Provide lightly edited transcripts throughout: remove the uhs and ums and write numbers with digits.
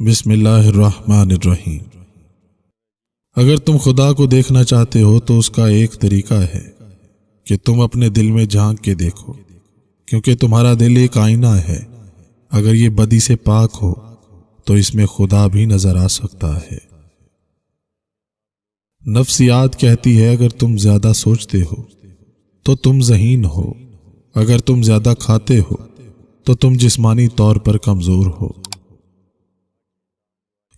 बिस्मिल्लाहिर्रहमानिर्रहीम। अगर तुम खुदा को देखना चाहते हो तो उसका एक तरीका है कि तुम अपने दिल में झांक के देखो, क्योंकि तुम्हारा दिल एक आईना है। अगर ये बदी से पाक हो तो इसमें खुदा भी नजर आ सकता है। नफ्सियात कहती है अगर तुम ज्यादा सोचते हो तो तुम ज़हीन हो, अगर तुम ज्यादा खाते हो तो तुम जिस्मानी तौर पर कमजोर हो।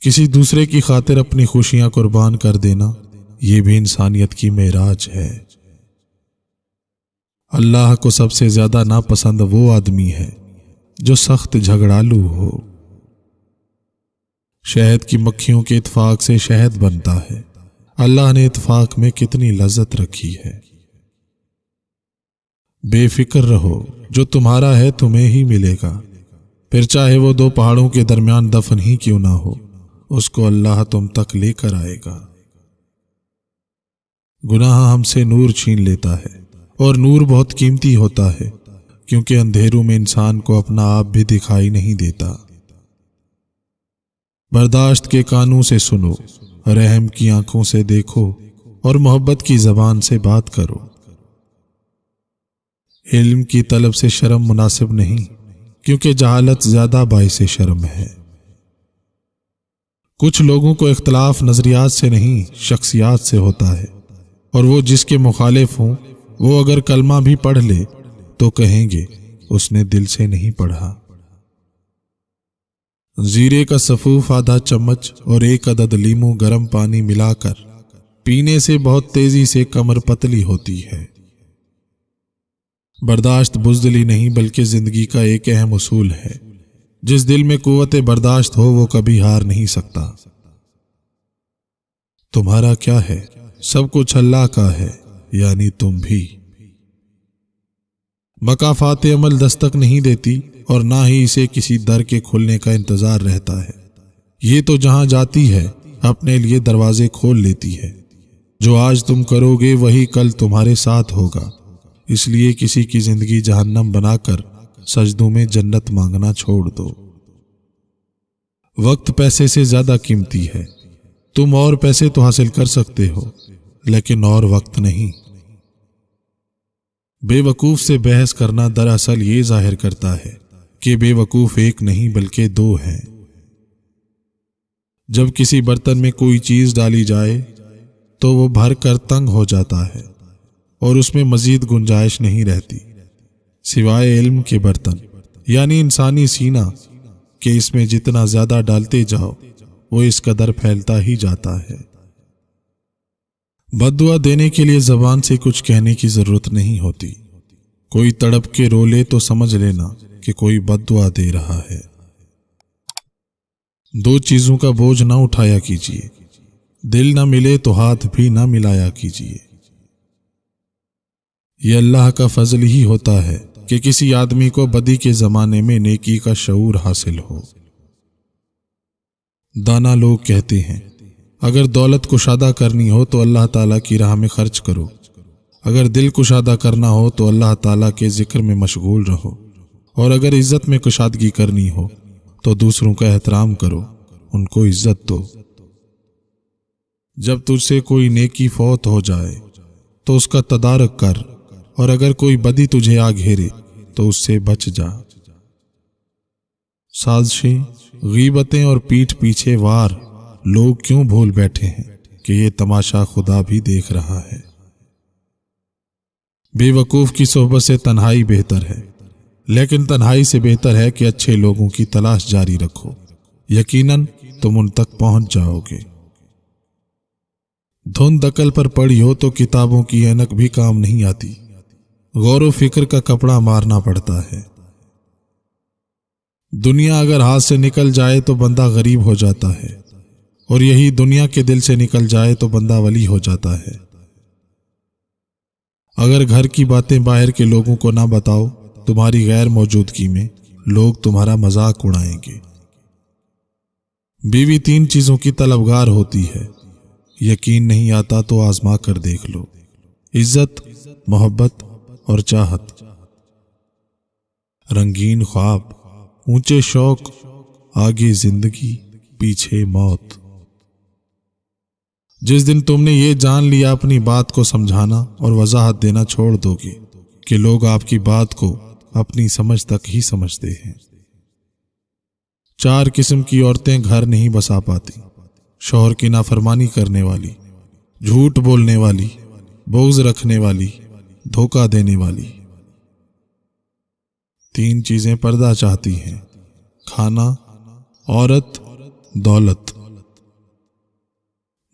किसी दूसरे की खातिर अपनी खुशियां कुर्बान कर देना ये भी इंसानियत की मेराज है। अल्लाह को सबसे ज्यादा नापसंद वो आदमी है जो सख्त झगड़ालू हो। शहद की मक्खियों के इत्फाक से शहद बनता है। अल्लाह ने इत्फाक में कितनी लज्जत रखी है। बेफिक्र रहो, जो तुम्हारा है तुम्हें ही मिलेगा, फिर चाहे वो दो पहाड़ों के दरमियान दफन ही क्यों ना हो, उसको अल्लाह तुम तक लेकर आएगा। गुनाह हमसे नूर छीन लेता है और नूर बहुत कीमती होता है, क्योंकि अंधेरों में इंसान को अपना आप भी दिखाई नहीं देता। बर्दाश्त के कानों से सुनो, रहम की आंखों से देखो और मोहब्बत की जबान से बात करो। इल्म की तलब से शर्म मुनासिब नहीं, क्योंकि जहालत ज्यादा बाइसे शर्म है। कुछ लोगों को इख्तलाफ नजरियात से नहीं शख्सियात से होता है, और वो जिसके मुखालिफ हों वो अगर कलमा भी पढ़ ले तो कहेंगे उसने दिल से नहीं पढ़ा। जीरे का सफूफ आधा चम्मच और एक अदद लीमू गर्म पानी मिलाकर पीने से बहुत तेजी से कमर पतली होती है। बर्दाश्त बुज़दिली नहीं बल्कि जिंदगी का एक अहम उसूल है। जिस दिल में कुव्वत बर्दाश्त हो वो कभी हार नहीं सकता। तुम्हारा क्या है, सब कुछ अल्लाह का है, यानी तुम भी। मकाफात अमल दस्तक नहीं देती और ना ही इसे किसी दर के खुलने का इंतजार रहता है। ये तो जहां जाती है अपने लिए दरवाजे खोल लेती है। जो आज तुम करोगे वही कल तुम्हारे साथ होगा, इसलिए किसी की जिंदगी जहन्नम बनाकर सजदों में जन्नत मांगना छोड़ दो। वक्त पैसे से ज्यादा कीमती है। तुम और पैसे तो हासिल कर सकते हो, लेकिन और वक्त नहीं। बेवकूफ से बहस करना दरअसल ये जाहिर करता है कि बेवकूफ एक नहीं बल्कि दो हैं। जब किसी बर्तन में कोई चीज डाली जाए तो वो भर कर तंग हो जाता है और उसमें मजीद गुंजाइश नहीं रहती, सिवाय इल्म के बर्तन यानी इंसानी सीना कि इसमें जितना ज्यादा डालते जाओ वो इस कदर फैलता ही जाता है। बद्दुआ देने के लिए जबान से कुछ कहने की जरूरत नहीं होती। कोई तड़प के रो ले तो समझ लेना कि कोई बद्दुआ दे रहा है। दो चीजों का बोझ ना उठाया कीजिए, दिल ना मिले तो हाथ भी ना मिलाया कीजिए। यह अल्लाह का फजल ही होता है कि किसी आदमी को बदी के जमाने में नेकी का शऊर हासिल हो। दाना लोग कहते हैं अगर दौलत कुशादा करनी हो तो अल्लाह ताला की राह में खर्च करो, अगर दिल कुशादा करना हो तो अल्लाह ताला के जिक्र में मशगूल रहो, और अगर इज्जत में कुशादगी करनी हो तो दूसरों का एहतराम करो, उनको इज्जत दो। जब तुझसे कोई नेकी फौत हो जाए तो उसका तदारक कर, और अगर कोई बदी तुझे आ घेरे तो उससे बच जा। साजिशें, गीबतें और पीठ पीछे वार लोग क्यों भूल बैठे हैं कि ये तमाशा खुदा भी देख रहा है। बेवकूफ की सोहबत से तन्हाई बेहतर है, लेकिन तन्हाई से बेहतर है कि अच्छे लोगों की तलाश जारी रखो। यकीनन तुम उन तक पहुंच जाओगे। धुंध अकल पर पड़ी हो तो किताबों की ऐनक भी काम नहीं आती। गौर फिक्र का कपड़ा मारना पड़ता है। दुनिया अगर हाथ से निकल जाए तो बंदा गरीब हो जाता है, और यही दुनिया के दिल से निकल जाए तो बंदा वली हो जाता है। अगर घर की बातें बाहर के लोगों को ना बताओ, तुम्हारी गैर मौजूदगी में लोग तुम्हारा मजाक उड़ाएंगे। बीवी तीन चीजों की तलबगार होती है, यकीन नहीं आता तो आजमा कर देख लो। इज्जत, मोहब्बत और चाहत। रंगीन ख्वाब, ऊंचे शौक, आगे जिंदगी, پیچھے موت۔ جس دن تم نے یہ جان لیا اپنی بات کو سمجھانا اور وضاحت دینا چھوڑ دو گے کہ لوگ آپ کی بات کو اپنی سمجھ تک ہی سمجھتے ہیں۔ 4 قسم کی عورتیں گھر نہیں بسا پاتی: شوہر کی نافرمانی کرنے والی، جھوٹ بولنے والی، بغض رکھنے والی، دھوکہ دینے والی۔ 3 چیزیں پردہ چاہتی ہیں: کھانا، عورت، دولت۔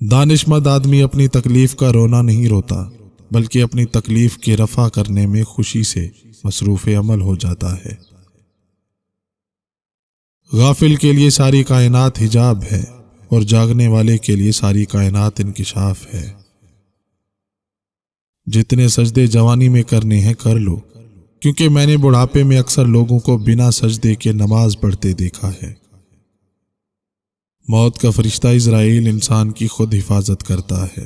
دانشمند آدمی اپنی تکلیف کا رونا نہیں روتا، بلکہ اپنی تکلیف کے رفع کرنے میں خوشی سے مصروف عمل ہو جاتا ہے۔ غافل کے لیے ساری کائنات حجاب ہے اور جاگنے والے کے لیے ساری کائنات انکشاف ہے۔ جتنے سجدے جوانی میں کرنے ہیں کر لو، کیونکہ میں نے بڑھاپے میں اکثر لوگوں کو بنا سجدے کے نماز پڑھتے دیکھا ہے۔ موت کا فرشتہ عزرائیل انسان کی خود حفاظت کرتا ہے۔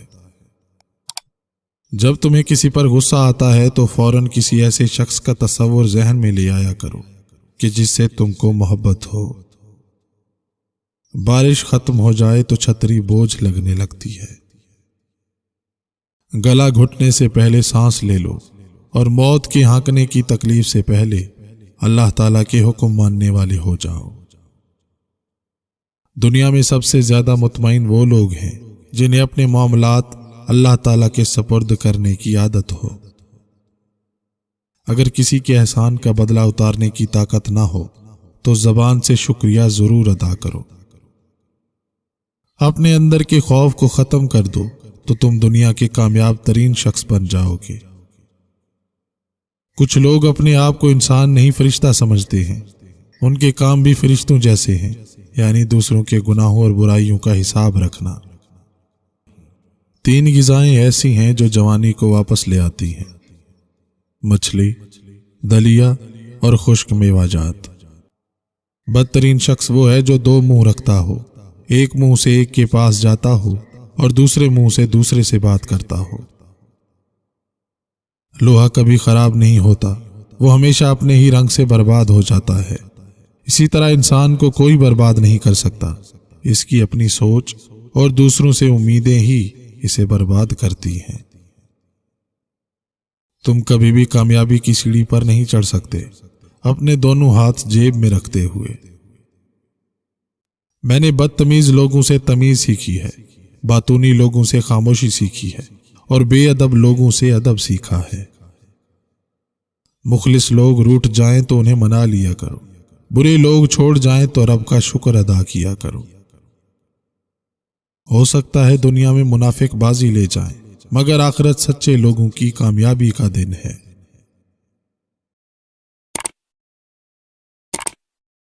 جب تمہیں کسی پر غصہ آتا ہے تو فوراً کسی ایسے شخص کا تصور ذہن میں لے آیا کرو کہ جس سے تم کو محبت ہو۔ بارش ختم ہو جائے تو چھتری بوجھ لگنے لگتی ہے۔ گلا گھٹنے سے پہلے سانس لے لو اور موت کے ہانکنے کی تکلیف سے پہلے اللہ تعالیٰ کے حکم ماننے والے ہو جاؤ۔ دنیا میں سب سے زیادہ مطمئن وہ لوگ ہیں جنہیں اپنے معاملات اللہ تعالیٰ کے سپرد کرنے کی عادت ہو۔ اگر کسی کے احسان کا بدلہ اتارنے کی طاقت نہ ہو تو زبان سے شکریہ ضرور ادا کرو۔ اپنے اندر کے خوف کو ختم کر دو تو تم دنیا کے کامیاب ترین شخص بن جاؤ گے۔ کچھ لوگ اپنے آپ کو انسان نہیں فرشتہ سمجھتے ہیں۔ ان کے کام بھی فرشتوں جیسے ہیں، یعنی دوسروں کے گناہوں اور برائیوں کا حساب رکھنا۔ 3 غذائیں ایسی ہیں جو جوانی کو واپس لے آتی ہیں: مچھلی، دلیا اور خشک میوہ جات۔ بدترین شخص وہ ہے جو 2 منہ رکھتا ہو، ایک منہ سے ایک کے پاس جاتا ہو اور دوسرے منہ سے دوسرے سے بات کرتا ہو۔ لوہا کبھی خراب نہیں ہوتا، وہ ہمیشہ اپنے ہی رنگ سے برباد ہو جاتا ہے۔ اسی طرح انسان کو کوئی برباد نہیں کر سکتا، اس کی اپنی سوچ اور دوسروں سے امیدیں ہی اسے برباد کرتی ہیں۔ تم کبھی بھی کامیابی کی سیڑھی پر نہیں چڑھ سکتے اپنے دونوں ہاتھ جیب میں رکھتے ہوئے۔ میں نے بدتمیز لوگوں سے تمیز سیکھی ہے، باتونی لوگوں سے خاموشی سیکھی ہے اور بے ادب لوگوں سے ادب سیکھا ہے۔ مخلص لوگ روٹھ جائیں تو انہیں منا لیا کرو، برے لوگ چھوڑ جائیں تو رب کا شکر ادا کیا کرو۔ ہو سکتا ہے دنیا میں منافق بازی لے جائیں، مگر آخرت سچے لوگوں کی کامیابی کا دن ہے۔